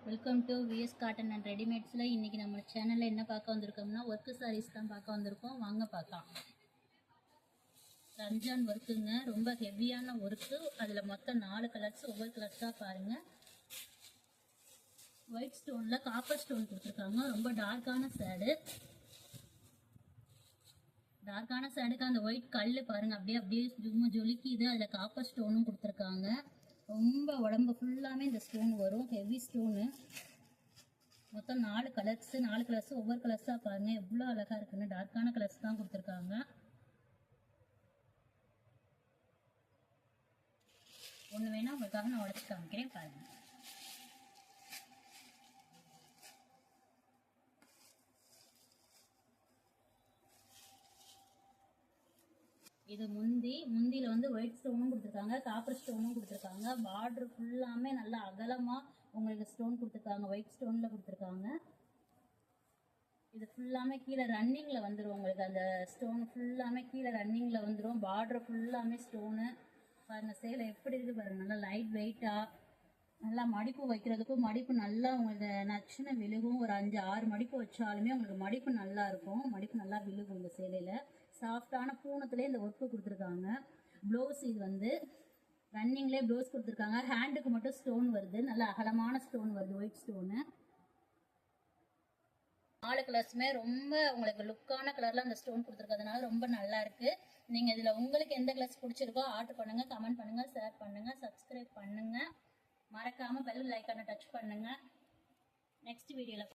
Welcome to VS cotton and ரெடிமேட்ஸில் இன்றைக்கி நம்ம சேனலில் என்ன பார்க்க வந்திருக்கோம்னா ஒர்க்கு சாரீஸ் தான் பார்க்க வந்திருக்கோம். வாங்க பார்க்கலாம். ரம்ஜான் ஒர்க்குங்க, ரொம்ப ஹெவியான ஒர்க்கு. அதில் மொத்தம் 4 கலர்ஸ், ஒவ்வொரு கலர்ஸாக பாருங்கள். ஒயிட் ஸ்டோனில் காப்பர் ஸ்டோன் கொடுத்துருக்காங்க. ரொம்ப டார்க்கான சேடுக்கு அந்த ஒயிட் கல் பாருங்கள், அப்படியே ஜொலிக்குது. அதில் காப்பர் ஸ்டோனும் கொடுத்துருக்காங்க. ரொம்ப உடம்பு ஃபுல்லாமே இந்த ஸ்டோன் வரும், ஹெவி ஸ்டோனு. மொத்தம் 4 கலர்ஸ், ஒவ்வொரு கலர்ஸாக பாருங்கள் எவ்வளோ அழகாக இருக்குன்னு. டார்க்கான கலர்ஸ் தான் கொடுத்துருக்காங்க. ஒன்று வேணால் உங்களுக்காக நான் உடச்சி காமிக்கிறேன் பாருங்கள். இது முந்தியில் வந்து ஒயிட் ஸ்டோனும் கொடுத்துருக்காங்க, காப்பர் ஸ்டோனும் கொடுத்துருக்காங்க. பார்டர் ஃபுல்லாமே நல்லா அகலமாக உங்களுக்கு ஸ்டோன் கொடுத்துருக்காங்க, ஒயிட் ஸ்டோனில் கொடுத்துருக்காங்க. இது ஃபுல்லாமே கீழே ரன்னிங்கில் வந்துடும் உங்களுக்கு. அந்த ஸ்டோன் ஃபுல்லாமே கீழே ரன்னிங்கில் வந்துடும். பார்டர் ஃபுல்லாமே ஸ்டோனு பாருங்கள். சேலை எப்படி இருக்குது பாருங்கள், நல்லா லைட் வெயிட்டாக, நல்லா மடிப்பு வைக்கிறதுக்கும் மடிப்பு நல்லா உங்களுக்கு நச்சுன்னு விழுகும். ஒரு 5-6 மடிப்பு வச்சாலுமே உங்களுக்கு மடிப்பு நல்லா இருக்கும், மடிப்பு நல்லா விழுகும். இந்த சேலையில் சாஃப்டான பூனத்துலேயே இந்த ஒர்க்கு கொடுத்துருக்காங்க. ப்ளவுஸ் இது வந்து ரன்னிங்லேயே ப்ளவுஸ் கொடுத்துருக்காங்க. ஹேண்டுக்கு மட்டும் ஸ்டோன் வருது, நல்லா அகலமான ஸ்டோன் வருது, ஒயிட் ஸ்டோனு. 4 கலர்ஸுமே ரொம்ப உங்களுக்கு லுக்கான கலரில் அந்த ஸ்டோன் கொடுத்துருக்கிறதுனால ரொம்ப நல்லா இருக்குது. நீங்கள் இதில் உங்களுக்கு எந்த கலர்ஸ் பிடிச்சிருக்கோ ஆர்டர் பண்ணுங்கள், கமெண்ட் பண்ணுங்கள், ஷேர் பண்ணுங்கள், சப்ஸ்கிரைப் பண்ணுங்கள். மறக்காமல் பெல் ஐக்கானை டச் பண்ணுங்கள். நெக்ஸ்ட் வீடியோவில்